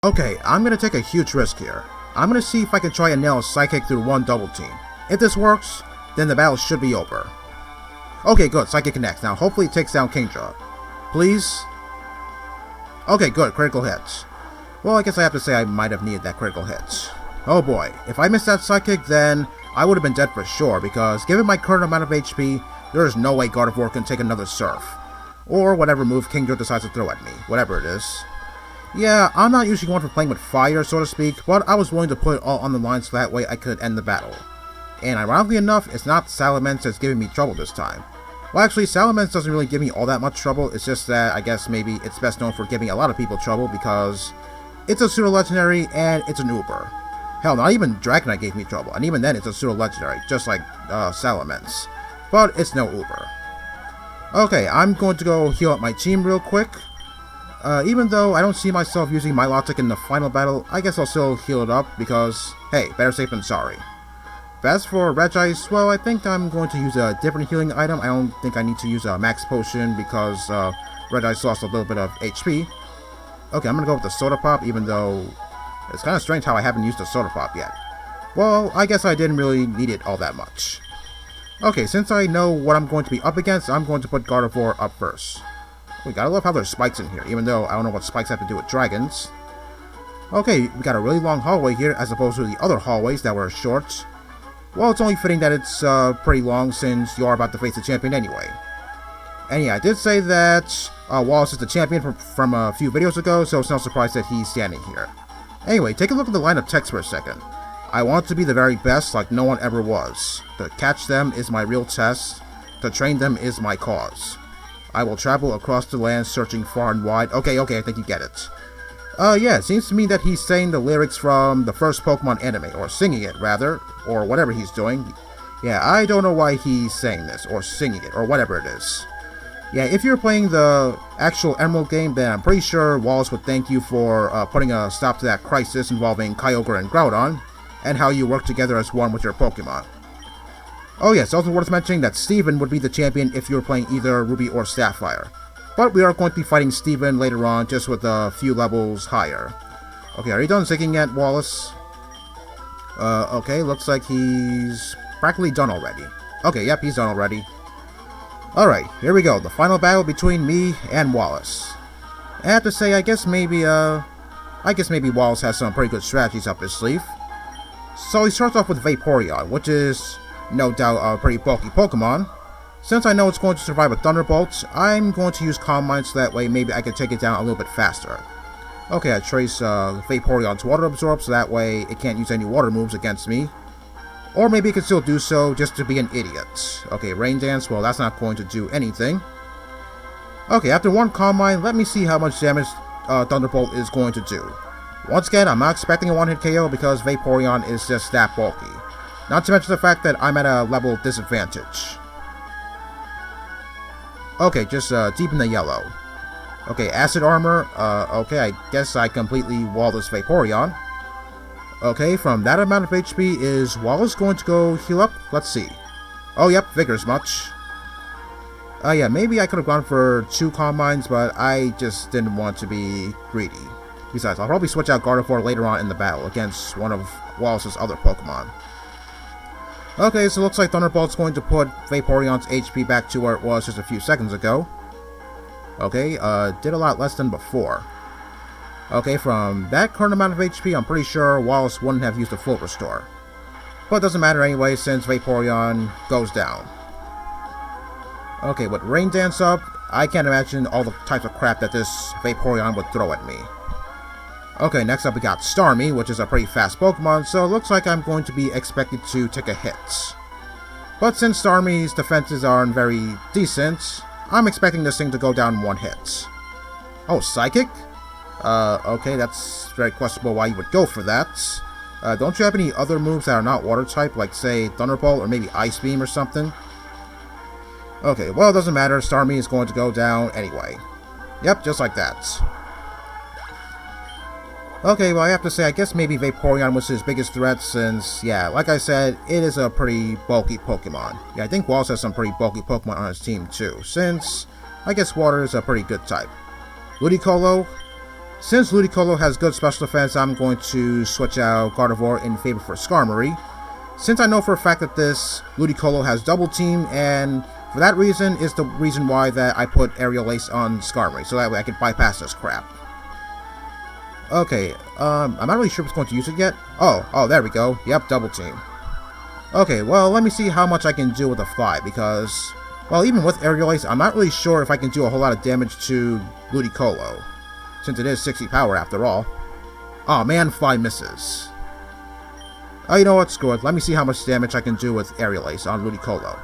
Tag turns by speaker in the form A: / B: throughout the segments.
A: Okay, I'm gonna take a huge risk here. I'm gonna see if I can try and nail a Psychic through one double team. If this works, then the battle should be over. Okay, good, Psychic connects. Now hopefully it takes down Kingdra. Please? Okay, good, critical hits. Well, I guess I have to say I might have needed that critical hit. Oh boy, if I missed that Psychic, then I would have been dead for sure, because given my current amount of HP, there is no way Gardevoir can take another Surf. Or whatever move Kingdra decides to throw at me, whatever it is. Yeah, I'm not usually one for playing with fire, so to speak, but I was willing to put it all on the line so that way I could end the battle. And ironically enough, it's not Salamence that's giving me trouble this time. Well, actually, Salamence doesn't really give me all that much trouble, it's just that I guess maybe it's best known for giving a lot of people trouble because it's a pseudo-legendary and it's an Uber. Hell, not even Dragonite gave me trouble, and even then it's a pseudo-legendary, just like Salamence. But it's no Uber. Okay, I'm going to go heal up my team real quick. Even though I don't see myself using Milotic in the final battle, I guess I'll still heal it up because, hey, better safe than sorry. As for Regice, well, I think I'm going to use a different healing item. I don't think I need to use a Max Potion because Regice lost a little bit of HP. Okay, I'm going to go with the Soda Pop, even though it's kind of strange how I haven't used the Soda Pop yet. Well, I guess I didn't really need it all that much. Okay, since I know what I'm going to be up against, I'm going to put Gardevoir up first. We gotta love how there's spikes in here, even though I don't know what spikes have to do with dragons. Okay, we got a really long hallway here, as opposed to the other hallways that were short. Well, it's only fitting that it's pretty long, since you are about to face the champion anyway. And yeah, I did say that Wallace is the champion from a few videos ago, so it's no surprise that he's standing here. Anyway, take a look at the line of text for a second. I want to be the very best like no one ever was. To catch them is my real test. To train them is my cause. I will travel across the land searching far and wide. Okay, I think you get it. Yeah, it seems to me that he's saying the lyrics from the first Pokemon anime, or singing it, rather, or whatever he's doing. Yeah, I don't know why he's saying this, or singing it, or whatever it is. Yeah, if you're playing the actual Emerald game, then I'm pretty sure Wallace would thank you for putting a stop to that crisis involving Kyogre and Groudon, and how you work together as one with your Pokemon. Oh yes, also worth mentioning that Steven would be the champion if you were playing either Ruby or Sapphire. But we are going to be fighting Steven later on, just with a few levels higher. Okay, are you done singing yet, Wallace? Okay, looks like he's practically done already. Okay, yep, he's done already. Alright, here we go, the final battle between me and Wallace. I have to say, I guess maybe Wallace has some pretty good strategies up his sleeve. So he starts off with Vaporeon, which is no doubt a pretty bulky Pokemon. Since I know it's going to survive a Thunderbolt, I'm going to use Calm Mind so that way maybe I can take it down a little bit faster. Okay, I trace Vaporeon's Water Absorb so that way it can't use any water moves against me. Or maybe it can still do so just to be an idiot. Okay, Rain Dance, well that's not going to do anything. Okay, after one Calm Mind, let me see how much damage Thunderbolt is going to do. Once again, I'm not expecting a one-hit KO because Vaporeon is just that bulky. Not to mention the fact that I'm at a level disadvantage. Okay, just deep in the yellow. Okay, Acid Armor. Okay, I guess I completely wall this Vaporeon. Okay, from that amount of HP, is Wallace going to go heal up? Let's see. Oh, yep, Vigor's much. Yeah, maybe I could have gone for 2 Calm Minds, but I just didn't want to be greedy. Besides, I'll probably switch out Gardevoir later on in the battle against one of Wallace's other Pokemon. Okay, so it looks like Thunderbolt's going to put Vaporeon's HP back to where it was just a few seconds ago. Okay, did a lot less than before. Okay, from that current amount of HP, I'm pretty sure Wallace wouldn't have used a full restore. But it doesn't matter anyway, since Vaporeon goes down. Okay, with Rain Dance up, I can't imagine all the types of crap that this Vaporeon would throw at me. Okay, next up we got Starmie, which is a pretty fast Pokemon, so it looks like I'm going to be expected to take a hit. But since Starmie's defenses aren't very decent, I'm expecting this thing to go down one hit. Oh, Psychic? Okay, that's very questionable why you would go for that. Don't you have any other moves that are not water type, like say Thunderbolt or maybe Ice Beam or something? Okay, well it doesn't matter, Starmie is going to go down anyway. Yep, just like that. Okay, well I have to say, I guess maybe Vaporeon was his biggest threat since, yeah, like I said, it is a pretty bulky Pokemon. Yeah, I think Wallace has some pretty bulky Pokemon on his team too, since I guess water is a pretty good type. Ludicolo? Since Ludicolo has good special defense, I'm going to switch out Gardevoir in favor for Skarmory. Since I know for a fact that this Ludicolo has Double Team, and for that reason is the reason why that I put Aerial Ace on Skarmory, so that way I can bypass this crap. Okay, I'm not really sure if it's going to use it yet. Oh, there we go. Yep, Double Team. Okay, well, let me see how much I can do with a Fly, because, well, even with Aerial Ace, I'm not really sure if I can do a whole lot of damage to Ludicolo, since it is 60 power after all. Oh man, Fly misses. Oh, you know what, screw it. Let me see how much damage I can do with Aerial Ace on Ludicolo.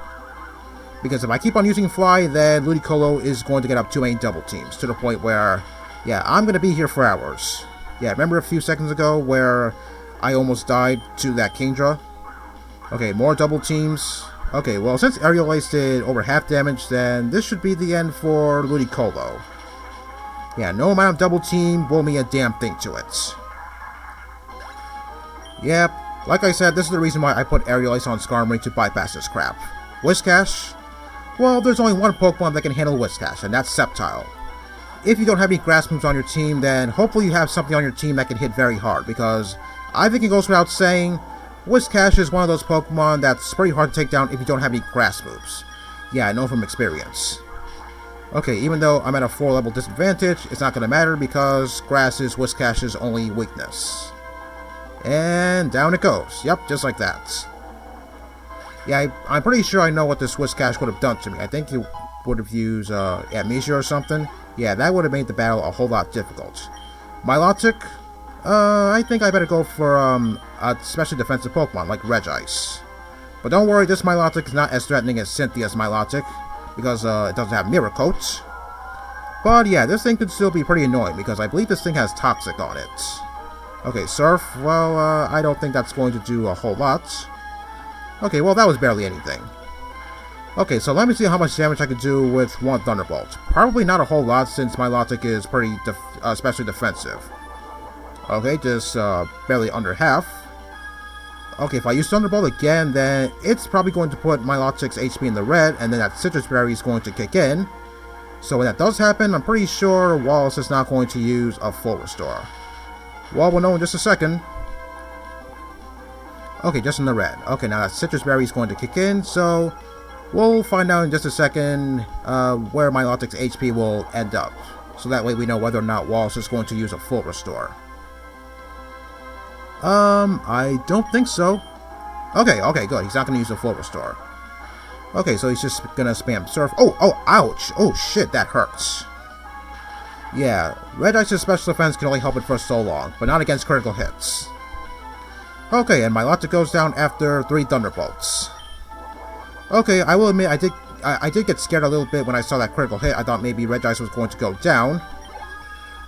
A: Because if I keep on using Fly, then Ludicolo is going to get up 2 main Double Teams, to the point where, yeah, I'm going to be here for hours. Yeah, remember a few seconds ago where I almost died to that Kingdra? Okay, more Double Teams. Okay, well, since Aerial Ace did over half damage, then this should be the end for Ludicolo. Yeah, no amount of Double Team will mean a damn thing to it. Yep, like I said, this is the reason why I put Aerial Ace on Skarmory to bypass this crap. Whiscash? Well, there's only one Pokemon that can handle Whiscash, and that's Sceptile. If you don't have any grass moves on your team, then hopefully you have something on your team that can hit very hard, because I think it goes without saying, Whiscash is one of those Pokemon that's pretty hard to take down if you don't have any grass moves. Yeah, I know from experience. Okay, even though I'm at a 4-level disadvantage, it's not going to matter because grass is Whiscash's only weakness. And down it goes. Yep, just like that. Yeah, I'm pretty sure I know what this Whiscash would have done to me. I think it would have used Amnesia or something. Yeah, that would have made the battle a whole lot difficult. Milotic? I think I better go for a specially defensive Pokemon like Regice. But don't worry, this Milotic is not as threatening as Cynthia's Milotic, because it doesn't have Mirror Coat. But yeah, this thing could still be pretty annoying, because I believe this thing has Toxic on it. Okay, Surf, well, I don't think that's going to do a whole lot. Okay, well, that was barely anything. Okay, so let me see how much damage I can do with one Thunderbolt. Probably not a whole lot, since Milotic is pretty especially defensive. Okay, just barely under half. Okay, if I use Thunderbolt again, then it's probably going to put Milotic's HP in the red, and then that Citrus Berry is going to kick in. So when that does happen, I'm pretty sure Wallace is not going to use a full restore. Well, we'll know in just a second. Okay, just in the red. Okay, now that Citrus Berry is going to kick in, so we'll find out in just a second where Milotic's HP will end up. So that way we know whether or not Wallace is going to use a full restore. I don't think so. Okay, good. He's not going to use a full restore. Okay, so he's just going to spam Surf. Oh, ouch. Oh, shit, that hurts. Yeah, Regice's special defense can only help it for so long, but not against critical hits. Okay, and Milotic goes down after 3 Thunderbolts. Okay, I will admit, I did get scared a little bit when I saw that critical hit. I thought maybe Regice was going to go down.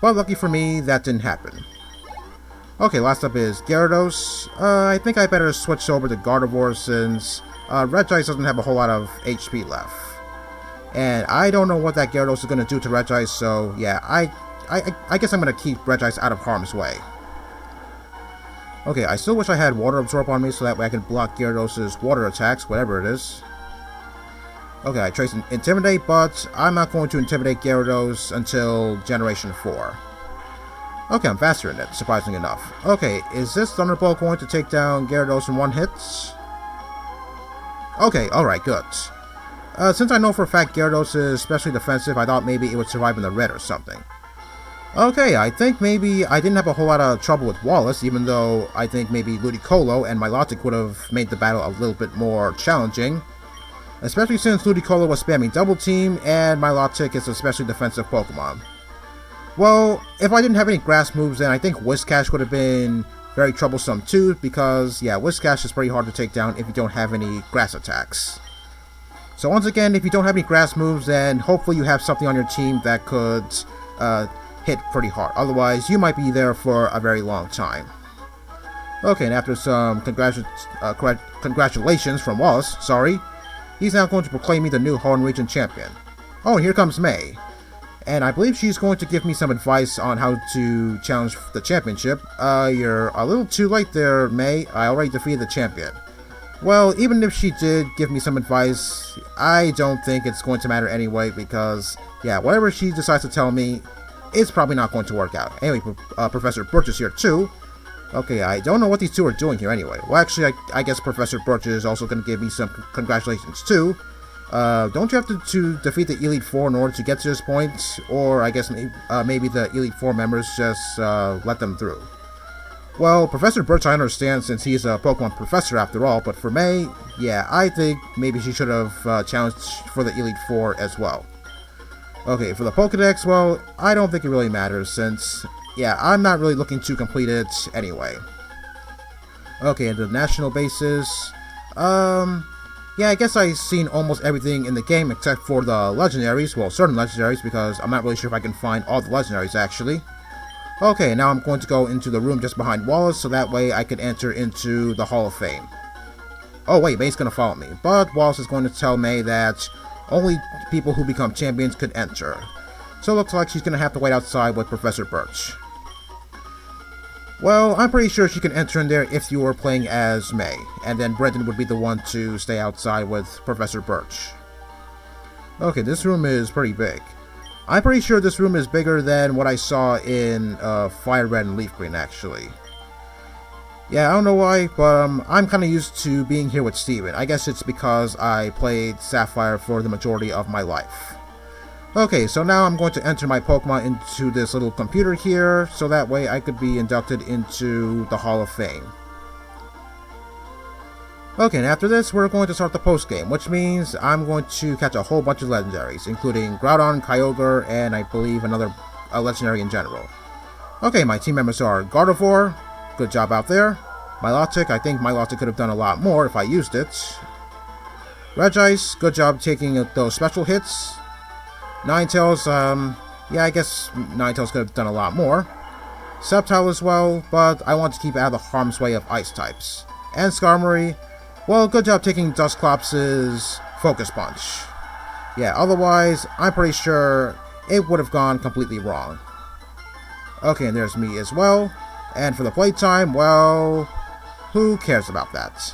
A: But lucky for me, that didn't happen. Okay, last up is Gyarados. I think I better switch over to Gardevoir since Regice doesn't have a whole lot of HP left. And I don't know what that Gyarados is going to do to Regice, so yeah, I guess I'm going to keep Regice out of harm's way. Okay, I still wish I had Water Absorb on me so that way I can block Gyarados' water attacks, whatever it is. Okay, I traced Intimidate, but I'm not going to intimidate Gyarados until Generation 4. Okay, I'm faster in it, surprisingly enough. Okay, is this Thunderbolt going to take down Gyarados in one hit? Okay, alright, good. Since I know for a fact Gyarados is especially defensive, I thought maybe it would survive in the red or something. Okay, I think maybe I didn't have a whole lot of trouble with Wallace, even though I think maybe Ludicolo and Milotic would have made the battle a little bit more challenging. Especially since Ludicolo was spamming Double Team, and Milotic is a especially defensive Pokemon. Well, if I didn't have any grass moves, then I think Whiscash would have been very troublesome too, because, yeah, Whiscash is pretty hard to take down if you don't have any grass attacks. So once again, if you don't have any grass moves, then hopefully you have something on your team that could hit pretty hard. Otherwise, you might be there for a very long time. Okay, and after some congratulations from Wallace, he's now going to proclaim me the new Hoenn Region Champion. Oh, and here comes May. And I believe she's going to give me some advice on how to challenge the championship. You're a little too late there, May. I already defeated the champion. Well, even if she did give me some advice, I don't think it's going to matter anyway, because, yeah, whatever she decides to tell me, it's probably not going to work out. Anyway, Professor Birch is here too. Okay, I don't know what these two are doing here anyway. Well, actually, I guess Professor Birch is also going to give me some congratulations too. Don't you have to defeat the Elite Four in order to get to this point? Or I guess maybe the Elite Four members just let them through. Well, Professor Birch I understand since he's a Pokemon professor after all, but for May, yeah, I think maybe she should have challenged for the Elite Four as well. Okay, for the Pokedex, well, I don't think it really matters since, yeah, I'm not really looking to complete it anyway. Okay, and the national bases, yeah, I guess I've seen almost everything in the game except for the legendaries, well, certain legendaries, because I'm not really sure if I can find all the legendaries actually. Okay, now I'm going to go into the room just behind Wallace, so that way I can enter into the Hall of Fame. Oh wait, May's gonna follow me, but Wallace is going to tell May that only people who become champions could enter. So it looks like she's gonna have to wait outside with Professor Birch. Well, I'm pretty sure she can enter in there if you were playing as May, and then Brendan would be the one to stay outside with Professor Birch. Okay, this room is pretty big. I'm pretty sure this room is bigger than what I saw in Fire Red and Leaf Green, actually. Yeah, I don't know why, but I'm kind of used to being here with Steven. I guess it's because I played Sapphire for the majority of my life. Okay, so now I'm going to enter my Pokemon into this little computer here, so that way I could be inducted into the Hall of Fame. Okay, and after this, we're going to start the post-game, which means I'm going to catch a whole bunch of legendaries, including Groudon, Kyogre, and I believe another legendary in general. Okay, my team members are Gardevoir, good job out there. Milotic, I think Milotic could have done a lot more if I used it. Regice, good job taking those special hits. Ninetales, yeah, I guess Ninetales could have done a lot more. Sceptile as well, but I want to keep out of the harm's way of ice types. And Skarmory, well, good job taking Dusclops' Focus Punch. Yeah, otherwise, I'm pretty sure it would have gone completely wrong. Okay, and there's me as well. And for the playtime, well, who cares about that?